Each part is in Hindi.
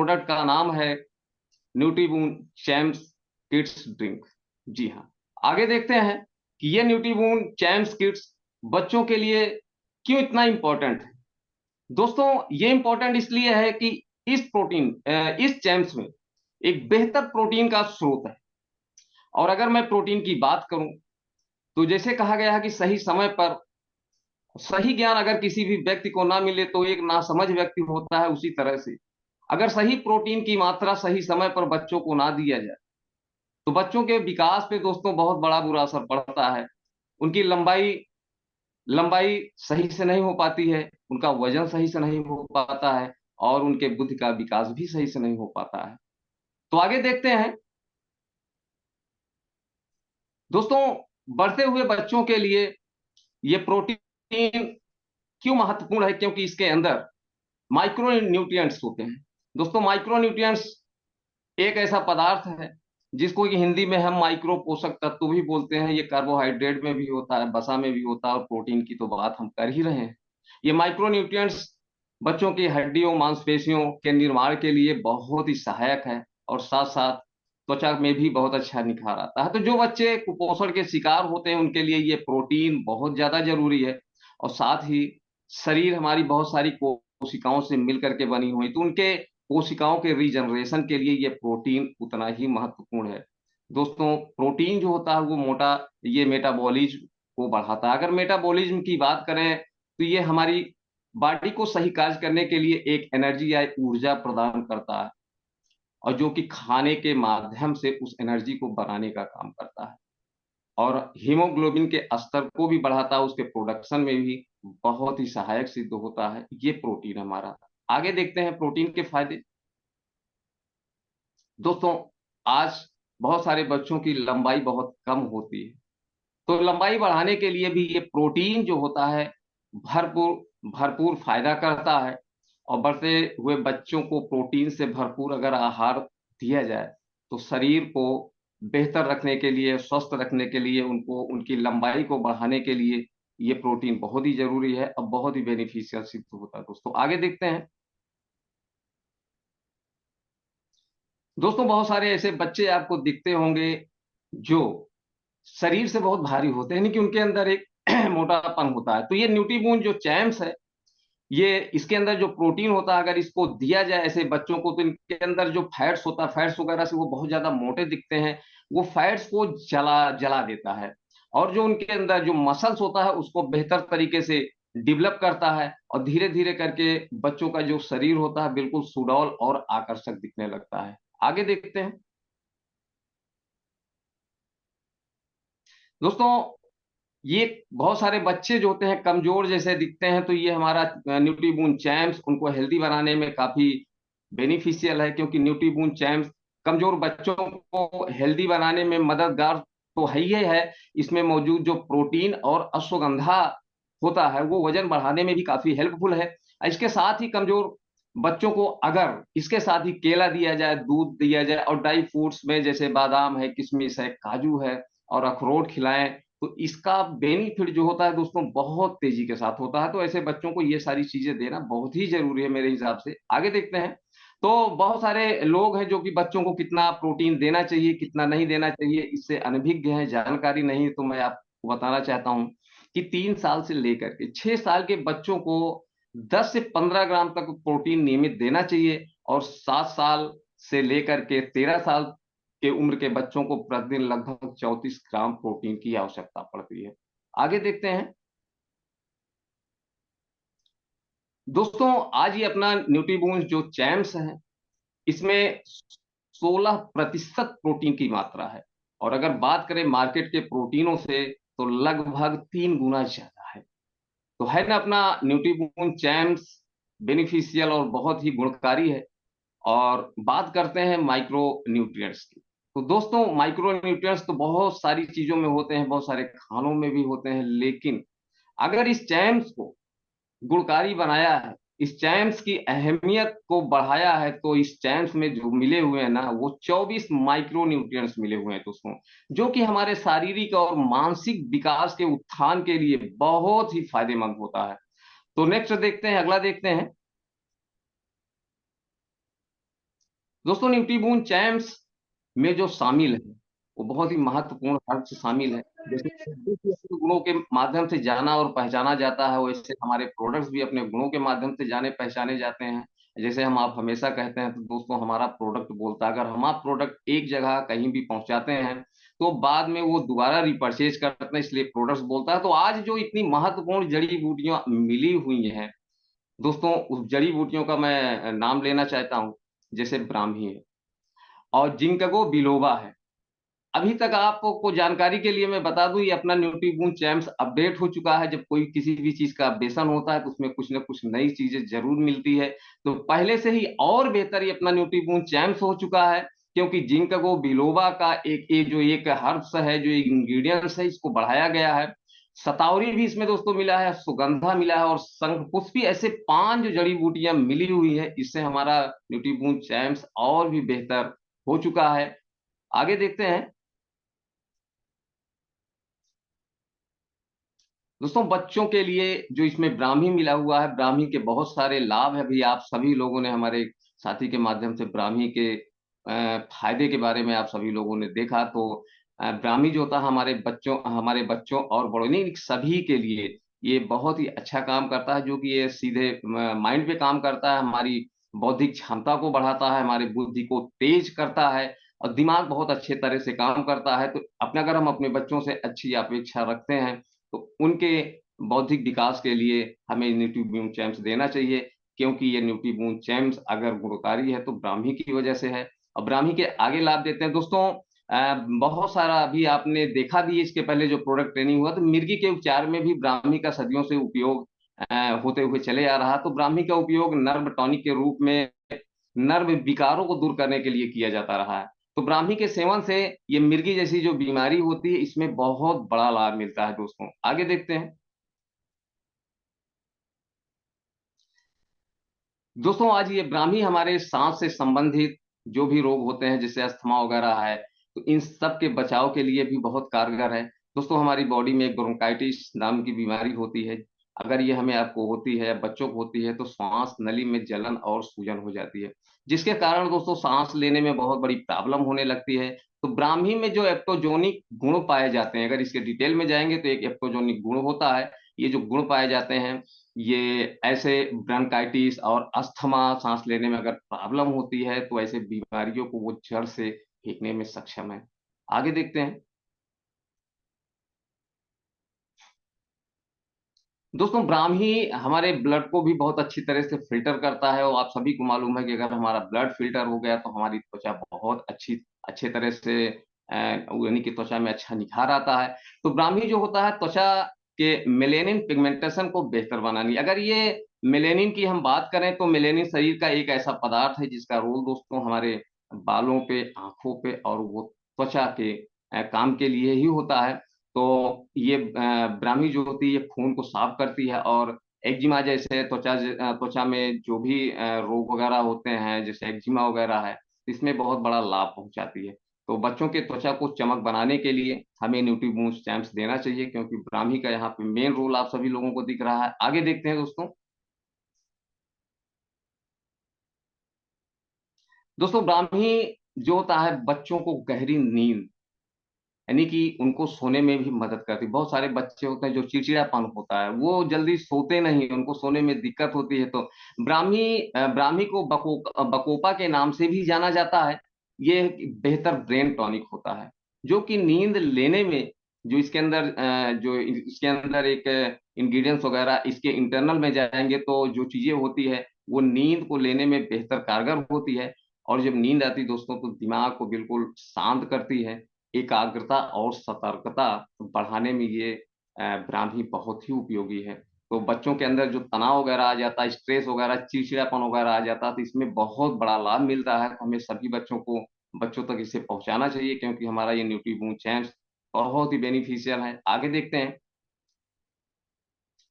प्रोडक्ट का नाम है न्यूट्रीबून चैम्प्स किड्स ड्रिंक। जी हाँ, आगे देखते हैं कि ये न्यूट्रीबून चैम्प्स किड्स बच्चों के लिए क्यों इतना इंपॉर्टेंट है। दोस्तों, ये इंपॉर्टेंट इसलिए है कि इस चैम्प्स में एक बेहतर प्रोटीन का स्रोत है। और अगर मैं प्रोटीन की बात करूं तो जैसे कहा गया है कि सही समय पर सही ज्ञान अगर किसी भी व्यक्ति को ना मिले तो एक नासमझ व्यक्ति होता है, उसी तरह से अगर सही प्रोटीन की मात्रा सही समय पर बच्चों को ना दिया जाए तो बच्चों के विकास पे दोस्तों बहुत बड़ा बुरा असर पड़ता है। उनकी लंबाई लंबाई सही से नहीं हो पाती है, उनका वजन सही से नहीं हो पाता है और उनके बुद्धि का विकास भी सही से नहीं हो पाता है। तो आगे देखते हैं दोस्तों, बढ़ते हुए बच्चों के लिए ये प्रोटीन क्यों महत्वपूर्ण है, क्योंकि इसके अंदर माइक्रो न्यूट्रिएंट्स होते हैं। दोस्तों, माइक्रो न्यूट्रिएंट्स एक ऐसा पदार्थ है जिसको कि हिंदी में हम माइक्रो पोषक तत्व भी बोलते हैं। ये कार्बोहाइड्रेट में भी होता है, वसा में भी होता है और प्रोटीन की तो बात हम कर ही रहे हैं। ये माइक्रो न्यूट्रिएंट्स बच्चों की हड्डियों मांसपेशियों के निर्माण के लिए बहुत ही सहायक है और साथ साथ त्वचा में भी बहुत अच्छा निखार आता है। तो जो बच्चे कुपोषण के शिकार होते हैं उनके लिए ये प्रोटीन बहुत ज्यादा जरूरी है। और साथ ही शरीर हमारी बहुत सारी कोशिकाओं से मिलकर के बनी हुई, तो उनके कोशिकाओं के रीजनरेशन के लिए ये प्रोटीन उतना ही महत्वपूर्ण है। दोस्तों, प्रोटीन जो होता है वो ये मेटाबॉलिज्म को बढ़ाता है। अगर मेटाबॉलिज्म की बात करें तो ये हमारी बॉडी को सही कार्य करने के लिए एक एनर्जी या ऊर्जा प्रदान करता है और जो कि खाने के माध्यम से उस एनर्जी को बनाने का काम करता है और हीमोग्लोबिन के स्तर को भी बढ़ाता है, उसके प्रोडक्शन में भी बहुत ही सहायक सिद्ध होता है ये प्रोटीन हमारा। आगे देखते हैं प्रोटीन के फायदे। दोस्तों, आज बहुत सारे बच्चों की लंबाई बहुत कम होती है, तो लंबाई बढ़ाने के लिए भी ये प्रोटीन जो होता है भरपूर भरपूर फायदा करता है। और बढ़ते हुए बच्चों को प्रोटीन से भरपूर अगर आहार दिया जाए तो शरीर को बेहतर रखने के लिए, स्वस्थ रखने के लिए, उनको उनकी लंबाई को बढ़ाने के लिए ये प्रोटीन बहुत ही जरूरी है और बहुत ही बेनिफिशियल सिद्ध होता है। दोस्तों, आगे देखते हैं। दोस्तों, बहुत सारे ऐसे बच्चे आपको दिखते होंगे जो शरीर से बहुत भारी होते हैं, यानी कि उनके अंदर एक मोटापन होता है। तो ये न्यूट्रीबून जो चैम्प्स है, ये इसके अंदर जो प्रोटीन होता है अगर इसको दिया जाए ऐसे बच्चों को तो इनके अंदर जो फैट्स होता है, फैट्स वगैरह से वो बहुत ज्यादा मोटे दिखते हैं, वो फैट्स को जला जला देता है। और जो उनके अंदर जो मसल्स होता है उसको बेहतर तरीके से डेवलप करता है और धीरे धीरे करके बच्चों का जो शरीर होता है बिल्कुल सुडौल और आकर्षक दिखने लगता है। आगे देखते हैं। दोस्तों, ये बहुत सारे बच्चे जो होते हैं कमजोर जैसे दिखते हैं, तो ये हमारा न्यूट्रीबून चैम्प्स उनको हेल्दी बनाने में काफी बेनिफिशियल है, क्योंकि न्यूट्रीबून चैम्प्स कमजोर बच्चों को हेल्दी बनाने में मददगार तो है ही है। इसमें मौजूद जो प्रोटीन और अश्वगंधा होता है वो वजन बढ़ाने में भी काफी हेल्पफुल है। इसके साथ ही कमजोर बच्चों को अगर इसके साथ ही केला दिया जाए, दूध दिया जाए और ड्राई फ्रूट्स में जैसे बादाम है, किशमिश है, काजू है और अखरोट खिलाएं तो इसका बेनिफिट जो होता है दोस्तों बहुत तेजी के साथ होता है। तो ऐसे बच्चों को ये सारी चीजें देना बहुत ही जरूरी है मेरे हिसाब से। आगे देखते हैं। तो बहुत सारे लोग हैं जो कि बच्चों को कितना प्रोटीन देना चाहिए कितना नहीं देना चाहिए इससे अनभिज्ञ हैं, जानकारी नहीं है। तो मैं आपको बताना चाहता हूं कि 3 साल से लेकर के 6 साल के बच्चों को 10 से 15 ग्राम तक प्रोटीन नियमित देना चाहिए और 7 साल से लेकर के 13 साल के उम्र के बच्चों को प्रतिदिन लगभग 34 ग्राम प्रोटीन की आवश्यकता पड़ती है। आगे देखते हैं। दोस्तों, आज ये अपना न्यूट्रीबून जो चैम्प्स है इसमें 16% प्रोटीन की मात्रा है और अगर बात करें मार्केट के प्रोटीनों से तो लगभग 3 गुना ज्यादा है। तो है ना अपना न्यूट्रीबून चैम्प्स बेनिफिशियल और बहुत ही गुणकारी है। और बात करते हैं माइक्रो न्यूट्रिएंट्स की। तो दोस्तों, माइक्रो न्यूट्रिएंट्स तो बहुत सारी चीजों में होते हैं, बहुत सारे खानों में भी होते हैं, लेकिन अगर इस चैम्प्स को गुणकारी बनाया है, इस चैम्प्स की अहमियत को बढ़ाया है, तो इस चैम्प्स में जो मिले हुए हैं ना वो 24 माइक्रो न्यूट्रिएंट्स मिले हुए हैं दोस्तों, जो कि हमारे शारीरिक और मानसिक विकास के उत्थान के लिए बहुत ही फायदेमंद होता है। तो नेक्स्ट देखते हैं, अगला देखते हैं। दोस्तों न्यूट्रीबून चैम्प्स में जो शामिल है वो बहुत ही महत्वपूर्ण अर्थ से शामिल है। जैसे शब्दों को अपने गुणों के माध्यम से जाना और पहचाना जाता है, वैसे हमारे प्रोडक्ट्स भी अपने गुणों के माध्यम से जाने पहचाने जाते हैं। जैसे हम आप हमेशा कहते हैं तो दोस्तों हमारा प्रोडक्ट बोलता है। अगर हम आप प्रोडक्ट एक जगह कहीं भी पहुंचाते हैं तो बाद में वो दोबारा रिपर्चेज करते हैं, इसलिए प्रोडक्ट्स बोलता है। तो आज जो इतनी महत्वपूर्ण जड़ी बूटियां मिली हुई हैं दोस्तों, उस जड़ी बूटियों का मैं नाम लेना चाहता हूँ। जैसे ब्राह्मी है और जिंकगो बिलोबा है। अभी तक आपको जानकारी के लिए मैं बता दूं, ये अपना न्यूट्रीबून चैम्प्स अपडेट हो चुका है। जब कोई किसी भी चीज का अपडेशन होता है तो उसमें कुछ ना कुछ नई चीजें जरूर मिलती है। तो पहले से ही और बेहतर ये अपना न्यूट्रीबून चैम्प्स हो चुका है, क्योंकि जिंकगो बिलोबा का एक हर्ब्स है, जो इंग्रेडिएंट्स है, इसको बढ़ाया गया है। सतावरी भी इसमें दोस्तों मिला है, सुगंधा मिला है और शंखपुष्पी, ऐसे 5 जो जड़ी बूटियां मिली हुई है, इससे हमारा न्यूट्रीबून चैम्प्स और भी बेहतर हो चुका है। आगे देखते हैं दोस्तों, बच्चों के लिए जो इसमें ब्राह्मी मिला हुआ है, ब्राह्मी के बहुत सारे लाभ है। भी आप सभी लोगों ने हमारे साथी के माध्यम से ब्राह्मी के फायदे के बारे में आप सभी लोगों ने देखा। तो ब्राह्मी जो होता है हमारे बच्चों और बड़ों, नहीं, सभी के लिए ये बहुत ही अच्छा काम करता है। जो कि ये सीधे माइंड पे काम करता है, हमारी बौद्धिक क्षमता को बढ़ाता है, हमारी बुद्धि को तेज करता है और दिमाग बहुत अच्छे तरह से काम करता है। तो अपने अगर हम अपने बच्चों से अच्छी अपेक्षा रखते हैं तो उनके बौद्धिक विकास के लिए हमें न्यूट्रीबून चैम्प्स देना चाहिए, क्योंकि ये न्यूट्रीबून चैम्प्स अगर गुणकारी है तो ब्राह्मी की वजह से है। और ब्राह्मी के आगे लाभ देते हैं दोस्तों। बहुत सारा अभी आपने देखा भी है, इसके पहले जो प्रोडक्ट ट्रेनिंग हुआ तो मिर्गी के उपचार में भी ब्राह्मी का सदियों से उपयोग होते हुए चले आ रहा। तो ब्राह्मी का उपयोग नर्व टॉनिक के रूप में नर्व विकारों को दूर करने के लिए किया जाता रहा है। तो ब्राह्मी के सेवन से ये मिर्गी जैसी जो बीमारी होती है, इसमें बहुत बड़ा लाभ मिलता है दोस्तों। आगे देखते हैं दोस्तों, आज ये ब्राह्मी हमारे सांस से संबंधित जो भी रोग होते हैं, जैसे अस्थमा वगैरह है, तो इन सब के बचाव के लिए भी बहुत कारगर है। दोस्तों, हमारी बॉडी में ब्रोंकाइटिस नाम की बीमारी होती है। अगर ये हमें आपको होती है, बच्चों को होती है, तो सांस नली में जलन और सूजन हो जाती है, जिसके कारण दोस्तों सांस लेने में बहुत बड़ी प्रॉब्लम होने लगती है। तो ब्राह्मी में जो एप्टोजोनिक गुण पाए जाते हैं, अगर इसके डिटेल में जाएंगे तो एक एप्टोजोनिक गुण होता है। ये जो गुण पाए जाते हैं, ये ऐसे ब्रंकाइटिस और अस्थमा, सांस लेने में अगर प्रॉब्लम होती है तो ऐसे बीमारियों को वो जड़ से फेंकने में सक्षम है। आगे देखते हैं दोस्तों, ब्राह्मी हमारे ब्लड को भी बहुत अच्छी तरह से फिल्टर करता है। और आप सभी को मालूम है कि अगर हमारा ब्लड फिल्टर हो गया तो हमारी त्वचा बहुत अच्छे तरह से यानी कि त्वचा में अच्छा निखार आता है। तो ब्राह्मी जो होता है त्वचा के मेलेनिन पिगमेंटेशन को बेहतर बनानी। अगर ये मेलेनिन की हम बात करें तो मेलेनिन शरीर का एक ऐसा पदार्थ है जिसका रोल दोस्तों हमारे बालों पे, आंखों पे और वो त्वचा के काम के लिए ही होता है। तो ये ब्राह्मी जो होती है ये खून को साफ करती है और एक्जिमा जैसे त्वचा में जो भी रोग वगैरह होते हैं, जैसे एक्जिमा वगैरह है, इसमें बहुत बड़ा लाभ पहुंचाती है। तो बच्चों के त्वचा को चमक बनाने के लिए हमें न्यूट्रीबूस्ट चैम्प्स देना चाहिए, क्योंकि ब्राह्मी का यहाँ पे मेन रोल आप सभी लोगों को दिख रहा है। आगे देखते हैं दोस्तों। दोस्तों, ब्राह्मी जो होता है बच्चों को गहरी नींद, यानी कि उनको सोने में भी मदद करती है। बहुत सारे बच्चे होते हैं जो चिड़चिड़ापन होता है, वो जल्दी सोते नहीं, उनको सोने में दिक्कत होती है। तो ब्राह्मी को बकोपा के नाम से भी जाना जाता है। ये एक बेहतर ब्रेन टॉनिक होता है, जो कि नींद लेने में, जो इसके अंदर एक इंग्रेडिएंट्स वगैरह इसके इंटरनल में जाएंगे तो जो चीजें होती है वो नींद को लेने में बेहतर कारगर होती है। और जब नींद आती है दोस्तों तो दिमाग को बिल्कुल शांत करती है। एकाग्रता और सतर्कता बढ़ाने में ये ब्राह्मी बहुत ही उपयोगी है। तो बच्चों के अंदर जो तनाव वगैरह आ जाता है, स्ट्रेस वगैरह, चिड़चिड़ापन वगैरह आ जाता है, तो इसमें बहुत बड़ा लाभ मिलता है। तो हमें सभी बच्चों तक इसे पहुंचाना चाहिए, क्योंकि हमारा ये न्यूट्रीबून चैम्प्स बहुत ही बेनिफिशियल है। आगे देखते हैं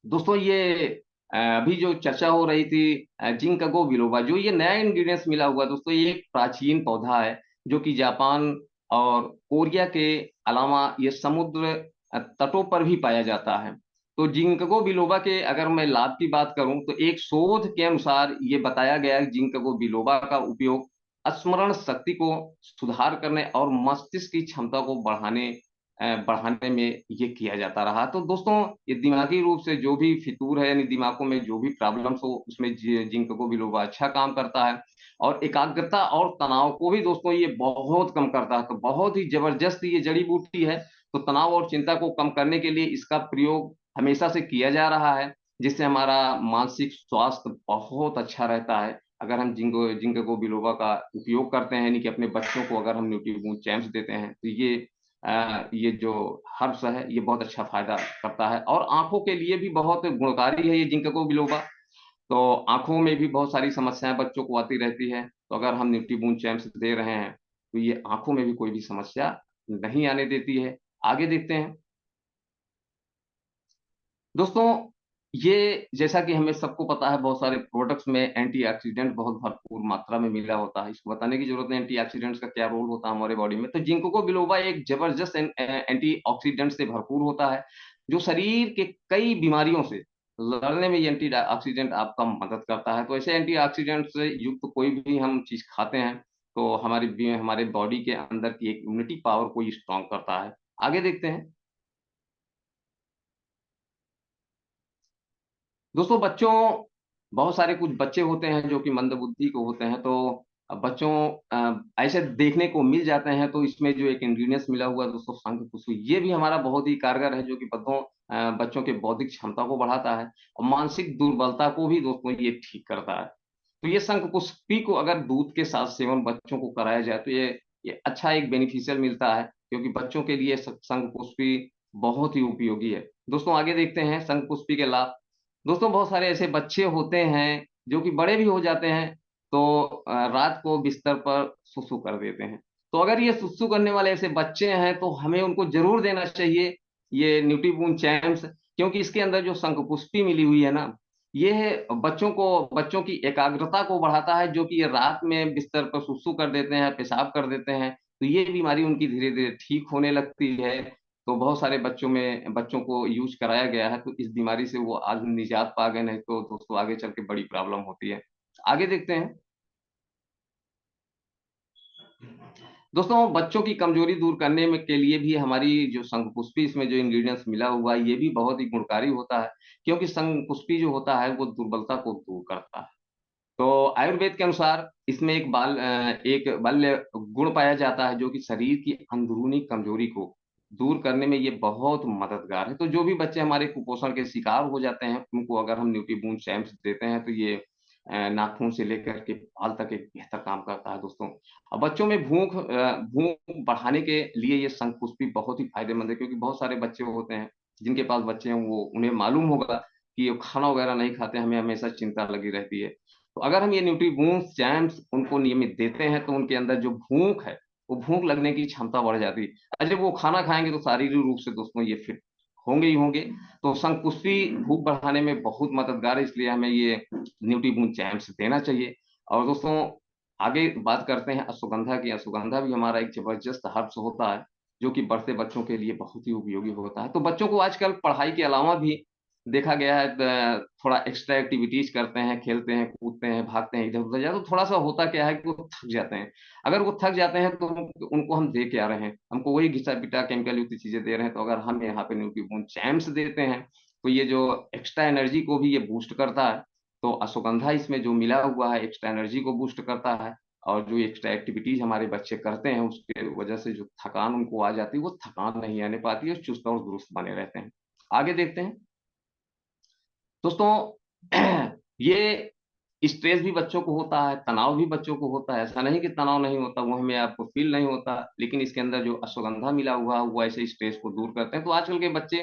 दोस्तों, ये अभी जो चर्चा हो रही थी जिंकगो बिलोबा, जो ये नया इंग्रेडिएंट्स मिला हुआ दोस्तों, ये एक प्राचीन पौधा है जो कि जापान और कोरिया के अलावा ये समुद्र तटों पर भी पाया जाता है। तो जिंकगो बिलोबा के अगर मैं लाभ की बात करूं तो एक शोध के अनुसार ये बताया गया है जिंकगो बिलोबा का उपयोग स्मरण शक्ति को सुधार करने और मस्तिष्क की क्षमता को बढ़ाने में ये किया जाता रहा। तो दोस्तों, ये दिमागी रूप से जो भी फितूर है, यानी दिमागों में जो भी प्रॉब्लम्स हो, उसमें जिंक को बिलोबा अच्छा काम करता है। और एकाग्रता और तनाव को भी दोस्तों ये बहुत कम करता है। तो बहुत ही जबरदस्त ये जड़ी बूटी है। तो तनाव और चिंता को कम करने के लिए इसका प्रयोग हमेशा से किया जा रहा है, जिससे हमारा मानसिक स्वास्थ्य बहुत अच्छा रहता है। अगर हम जिंक बिलोबा का उपयोग करते हैं, यानी कि अपने बच्चों को अगर हम न्यूट्रीबून चैम्प्स देते हैं, तो ये जो हर्ब्स है ये बहुत अच्छा फायदा करता है। और आंखों के लिए भी बहुत गुणकारी है ये जिंक बिलोबा। तो आंखों में भी बहुत सारी समस्याएं बच्चों को आती रहती है, तो अगर हम न्यूट्रीबून चैम्प्स दे रहे हैं तो ये आंखों में भी कोई भी समस्या नहीं आने देती है। आगे देखते हैं दोस्तों। ये जैसा कि हमें सबको पता है, बहुत सारे प्रोडक्ट्स में एंटीऑक्सीडेंट बहुत भरपूर मात्रा में मिला होता है। इसको बताने की जरूरत नहीं एंटीऑक्सीडेंट्स का क्या रोल होता है हमारे बॉडी में। तो जिंको बिलोबा एक जबरदस्त एंटीऑक्सीडेंट से भरपूर होता है, जो शरीर के कई बीमारियों से लड़ने में ये एंटीऑक्सीडेंट आपका मदद करता है। तो ऐसे एंटीऑक्सीडेंट से युक्त कोई भी हम चीज खाते हैं तो हमारे बॉडी के अंदर की एक इम्यूनिटी पावर को स्ट्रांग करता है। आगे देखते हैं दोस्तों। बहुत सारे कुछ बच्चे होते हैं जो कि मंदबुद्धि को होते हैं। तो बच्चों ऐसे देखने को मिल जाते हैं। तो इसमें जो एक इंग्रेडिएंट्स मिला हुआ है दोस्तों, शंख पुष्प, ये भी हमारा बहुत ही कारगर है, जो कि बच्चों के बौद्धिक क्षमता को बढ़ाता है और मानसिक दुर्बलता को भी दोस्तों ये ठीक करता है। तो ये शंख पुष्पी को अगर दूध के साथ सेवन बच्चों को कराया जाए तो ये अच्छा एक बेनिफिशियल मिलता है, क्योंकि बच्चों के लिए शंख पुष्पी बहुत ही उपयोगी है। दोस्तों आगे देखते हैं शंख पुष्पी के लाभ। दोस्तों बहुत सारे ऐसे बच्चे होते हैं जो कि बड़े भी हो जाते हैं, तो रात को बिस्तर पर सुसु कर देते हैं। तो अगर ये सुसु करने वाले ऐसे बच्चे हैं तो हमें उनको जरूर देना चाहिए ये न्यूट्रीबून चैम्प्स, क्योंकि इसके अंदर जो शंखपुष्पी मिली हुई है ना, ये बच्चों की एकाग्रता को बढ़ाता है। जो कि ये रात में बिस्तर पर सुसु कर देते हैं, पेशाब कर देते हैं, तो ये बीमारी उनकी धीरे धीरे ठीक होने लगती है। तो बहुत सारे बच्चों को यूज कराया गया है, तो इस बीमारी से वो आज निजात पा गए, नहीं तो दोस्तों आगे चल के बड़ी प्रॉब्लम होती है। आगे देखते हैं दोस्तों। बच्चों की कमजोरी दूर करने में के लिए भी हमारी जो शंखपुष्पी, इसमें जो इंग्रेडिएंट्स मिला हुआ है, ये भी बहुत ही गुणकारी होता है, क्योंकि शंखपुष्पी जो होता है वो दुर्बलता को दूर करता है। तो आयुर्वेद के अनुसार इसमें एक बाल्य गुण पाया जाता है, जो कि शरीर की अंदरूनी कमजोरी को दूर करने में ये बहुत मददगार है। तो जो भी बच्चे हमारे कुपोषण के शिकार हो जाते हैं, उनको अगर हम न्यूट्रीबून शैम्प्स देते हैं तो ये नाखून से लेकर के बाल तक एक बेहतर काम करता है दोस्तों। अब बच्चों में भूख बढ़ाने के लिए ये शंखपुष्पी बहुत ही फायदेमंद है, क्योंकि बहुत सारे बच्चे होते हैं जिनके पास बच्चे हैं, वो उन्हें मालूम होगा कि ये खाना वगैरह नहीं खाते, हमें हमेशा चिंता लगी रहती है। तो अगर हम ये न्यूट्रीबून्स जैम्स उनको नियमित देते हैं तो उनके अंदर जो भूख है, वो भूख लगने की क्षमता बढ़ जाती है। और जब वो खाना खाएंगे तो शारीरिक रूप से दोस्तों ये फिट होंगे ही होंगे। तो शंकुष्पी भूख बढ़ाने में बहुत मददगार है, इसलिए हमें ये न्यूट्रीबून जैम्स देना चाहिए। और दोस्तों आगे बात करते हैं अश्वगंधा की। अश्वगंधा भी हमारा एक जबरदस्त हर्ब्स होता है, जो कि बढ़ते बच्चों के लिए बहुत ही उपयोगी होता है। तो बच्चों को आजकल पढ़ाई के अलावा भी देखा गया है थोड़ा एक्स्ट्रा एक्टिविटीज करते हैं, खेलते हैं, कूदते हैं, भागते हैं इधर उधर, या तो थोड़ा सा होता क्या है कि वो थक जाते हैं। अगर वो थक जाते हैं तो उनको हम दे क्या रहे हैं, हमको वही घिसा पिटा केमिकल युक्त चीजें दे रहे हैं। तो अगर हम यहाँ पे न्यूट्रीबून चैम्प्स देते हैं तो ये जो एक्स्ट्रा एनर्जी को भी ये बूस्ट करता है। तो अश्वगंधा इसमें जो मिला हुआ है एक्स्ट्रा एनर्जी को बूस्ट करता है। और जो एक्स्ट्रा एक्टिविटीज हमारे बच्चे करते हैं उसके वजह से जो थकान उनको आ जाती है, वो थकान नहीं आने पाती है, चुस्त और दुरुस्त बने रहते हैं। आगे देखते हैं दोस्तों। ये स्ट्रेस भी बच्चों को होता है, तनाव भी बच्चों को होता है। ऐसा नहीं कि तनाव नहीं होता, वो हमें आपको फील नहीं होता, लेकिन इसके अंदर जो अश्वगंधा मिला हुआ है वो ऐसे स्ट्रेस को दूर करते हैं। तो आजकल के बच्चे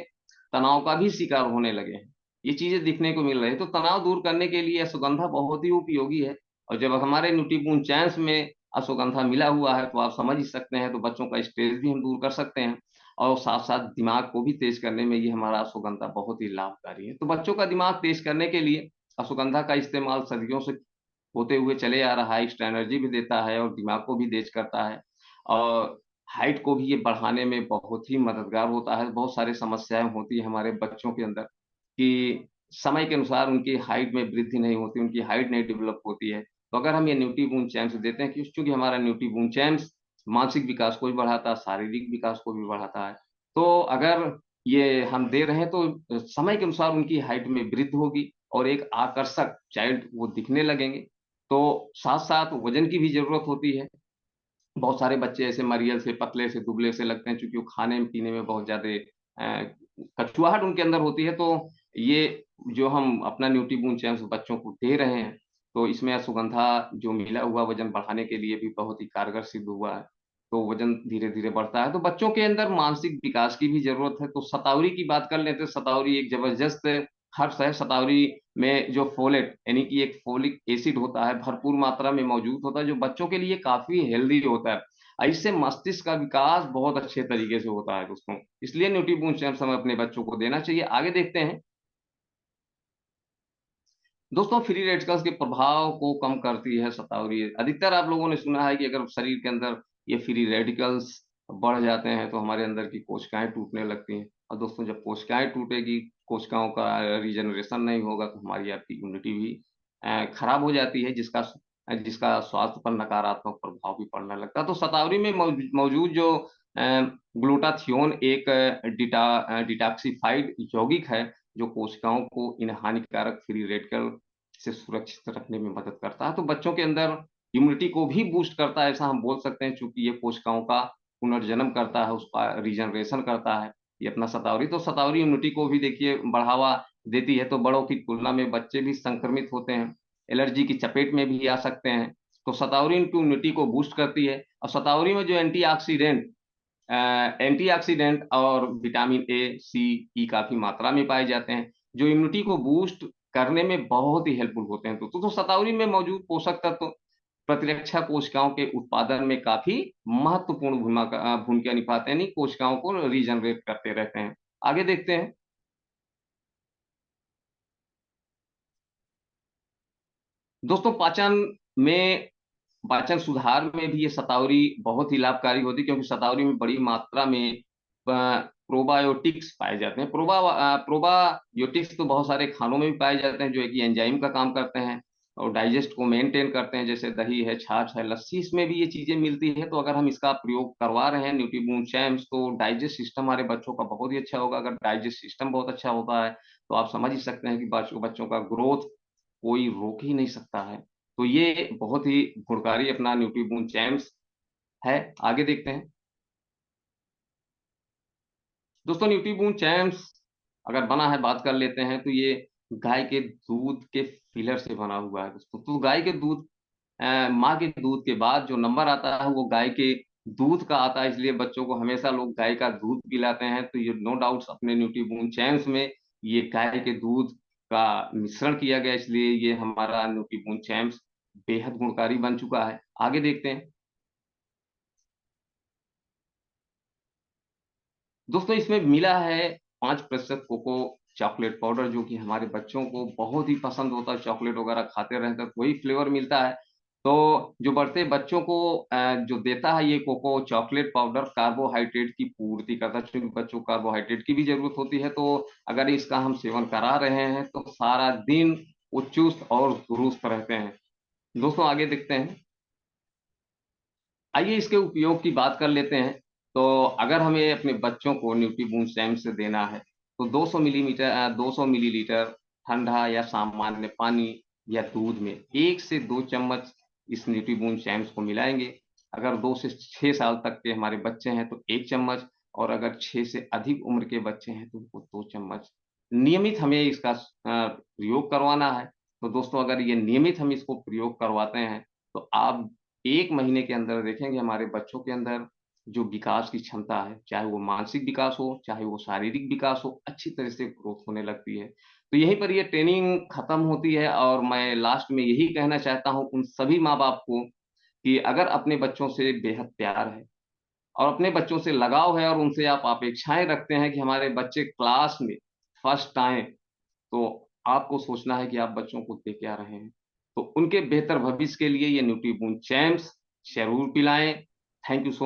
तनाव का भी शिकार होने लगे हैं, ये चीजें दिखने को मिल रही है। तो तनाव दूर करने के लिए अश्वगंधा बहुत ही उपयोगी है। और जब हमारे न्यूट्रीबून चैंस में अश्वगंधा मिला हुआ है तो आप समझ ही सकते हैं, तो बच्चों का स्ट्रेस भी हम दूर कर सकते हैं। और साथ साथ दिमाग को भी तेज करने में ये हमारा अश्वगंधा बहुत ही लाभकारी है। तो बच्चों का दिमाग तेज करने के लिए अश्वगंधा का इस्तेमाल सदियों से होते हुए चले आ रहा है। एक्स्ट्रा एनर्जी भी देता है और दिमाग को भी तेज करता है। और हाइट को भी ये बढ़ाने में बहुत ही मददगार होता है। बहुत सारी समस्याएं होती है हमारे बच्चों के अंदर कि समय के अनुसार उनकी हाइट में वृद्धि नहीं होती, उनकी हाइट नहीं डेवलप होती है। तो अगर हम ये न्यूट्रीबून चैम्स देते हैं, क्योंकि हमारा न्यूट्रीबून चैम्स मानसिक विकास को भी बढ़ाता है, शारीरिक विकास को भी बढ़ाता है। तो अगर ये हम दे रहे हैं तो समय के अनुसार उनकी हाइट में वृद्धि होगी और एक आकर्षक चाइल्ड वो दिखने लगेंगे। तो साथ साथ वजन की भी जरूरत होती है। बहुत सारे बच्चे ऐसे मरियल से, पतले से, दुबले से लगते हैं, क्योंकि वो खाने पीने में बहुत ज्यादा कचुआहट उनके अंदर होती है। तो ये जो हम अपना न्यूट्रीबून चैम्स बच्चों को दे रहे हैं, तो इसमें अश्वगंधा जो मिला हुआ वजन बढ़ाने के लिए भी बहुत ही कारगर सिद्ध हुआ है। तो वजन धीरे धीरे बढ़ता है। तो बच्चों के अंदर मानसिक विकास की भी जरूरत है। तो शतावरी की बात कर लेते हैं। शतावरी एक जबरदस्त हर्ष है। शतावरी में जो फोलेट यानी कि एक फोलिक एसिड होता है, भरपूर मात्रा में मौजूद होता है, जो बच्चों के लिए काफी हेल्दी होता है। इससे मस्तिष्क का विकास बहुत अच्छे तरीके से होता है दोस्तों। इसलिए न्यूट्रीबून चैम्स हमें अपने बच्चों को देना चाहिए। आगे देखते हैं दोस्तों, फ्री रेडिकल्स के प्रभाव को कम करती है शतावरी। अधिकतर आप लोगों ने सुना है कि अगर शरीर के अंदर ये फ्री रेडिकल्स बढ़ जाते हैं तो हमारे अंदर की कोशिकाएं टूटने लगती हैं। और दोस्तों, जब कोशिकाएं टूटेगी, कोशिकाओं का रीजनरेशन नहीं होगा, तो हमारी आपकी इम्यूनिटी भी खराब हो जाती है, जिसका जिसका स्वास्थ्य पर नकारात्मक प्रभाव भी पड़ने लगता है। तो शतावरी में मौजूद जो ग्लूटाथियोन एक डिटॉक्सिफाइड यौगिक है, जो कोशिकाओं को इन हानिकारक फ्री रेडिकल से सुरक्षित रखने में मदद करता है। तो बच्चों के अंदर इम्यूनिटी को भी बूस्ट करता है, ऐसा हम बोल सकते हैं, चूंकि ये कोशिकाओं का पुनर्जन्म करता है, उसका रीजनरेशन करता है ये अपना शतावरी। तो शतावरी इम्यूनिटी को भी देखिए बढ़ावा देती है। तो बड़ों की तुलना में बच्चे भी संक्रमित होते हैं, एलर्जी की चपेट में भी आ सकते हैं। तो शतावरी इनकी इम्यूनिटी को बूस्ट करती है। और शतावरी में जो एंटीऑक्सीडेंट और विटामिन ए, सी, ई काफी मात्रा में पाए जाते हैं, जो इम्यूनिटी को बूस्ट करने में बहुत ही हेल्पफुल होते हैं। तो शतावरी में मौजूद पोषक तत्व प्रतिरक्षा कोशिकाओं के उत्पादन में काफी महत्वपूर्ण भूमिका निभाते हैं, यानी कोशिकाओं को रीजनरेट करते रहते हैं। आगे देखते हैं दोस्तों, में पाचन सुधार में भी ये शतावरी बहुत ही लाभकारी होती है, क्योंकि शतावरी में बड़ी मात्रा में प्रोबायोटिक्स पाए जाते हैं। प्रोबायोटिक्स तो बहुत सारे खानों में भी पाए जाते हैं, जो एक एंजाइम का काम करते हैं और डाइजेस्ट को मेंटेन करते हैं, जैसे दही है, छाछ है, लस्सी, इसमें भी ये चीजें मिलती है। तो अगर हम इसका प्रयोग करवा रहे हैं न्यूट्रीबून चैम्स, तो डाइजेस्ट सिस्टम हमारे बच्चों का बहुत ही अच्छा होगा। अगर डाइजेस्ट सिस्टम बहुत अच्छा होता है, तो आप समझ ही सकते हैं कि बच्चों का ग्रोथ कोई रोक ही नहीं सकता है। तो ये बहुत ही गुणकारी अपना न्यूट्रीबून चैम्स है। आगे देखते हैं दोस्तों, न्यूट्रीबून चैम्स अगर बना है, बात कर लेते हैं, तो ये गाय के दूध के फिलर से बना हुआ है दोस्तों। तो गाय के दूध, माँ के दूध के बाद जो नंबर आता है वो गाय के दूध का आता है। इसलिए बच्चों को हमेशा लोग गाय का दूध पिलाते हैं। तो ये नो डाउट अपने न्यूट्रीबून चैम्स में ये गाय के दूध का मिश्रण किया गया, इसलिए ये हमारा न्यूट्रीबून चैम्स बेहद गुणकारी बन चुका है। आगे देखते हैं दोस्तों, इसमें मिला है 5% कोको चॉकलेट पाउडर, जो कि हमारे बच्चों को बहुत ही पसंद होता है। चॉकलेट वगैरह खाते रहते हैं तो वही फ्लेवर मिलता है। तो जो बढ़ते बच्चों को जो देता है ये कोको चॉकलेट पाउडर, कार्बोहाइड्रेट की पूर्ति करता है, क्योंकि बच्चों को कार्बोहाइड्रेट की भी जरूरत होती है। तो अगर इसका हम सेवन करा रहे हैं तो सारा दिन वो चुस्त और दुरुस्त रहते हैं। दोस्तों, आगे देखते हैं। आइए इसके उपयोग की बात कर लेते हैं। तो अगर हमें अपने बच्चों को न्यूट्रीबून सैम से देना है, तो 200 मिलीलीटर ठंडा या सामान्य पानी या दूध में 1 से 2 चम्मच इस न्यूट्रीबून सैम्स को मिलाएंगे। अगर 2 से 6 साल तक के हमारे बच्चे हैं तो 1 चम्मच, और अगर 6 से अधिक उम्र के बच्चे हैं तो उनको 2 चम्मच। नियमित हमें इसका प्रयोग करवाना है। तो दोस्तों, अगर ये नियमित हम इसको प्रयोग करवाते हैं, तो आप 1 महीने के अंदर देखेंगे हमारे बच्चों के अंदर जो विकास की क्षमता है, चाहे वो मानसिक विकास हो, चाहे वो शारीरिक विकास हो, अच्छी तरह से ग्रोथ होने लगती है। तो यहीं पर ये ट्रेनिंग खत्म होती है। और मैं लास्ट में यही कहना चाहता हूँ उन सभी माँ बाप को, कि अगर अपने बच्चों से बेहद प्यार है और अपने बच्चों से लगाव है और उनसे आप अपेक्षाएं रखते हैं कि हमारे बच्चे क्लास में फर्स्ट आए, तो आपको सोचना है कि आप बच्चों को दे क्या रहे हैं। तो उनके बेहतर भविष्य के लिए ये न्यूट्रीबून चैम्प्स जरूर पिलाएं। Thank you so much.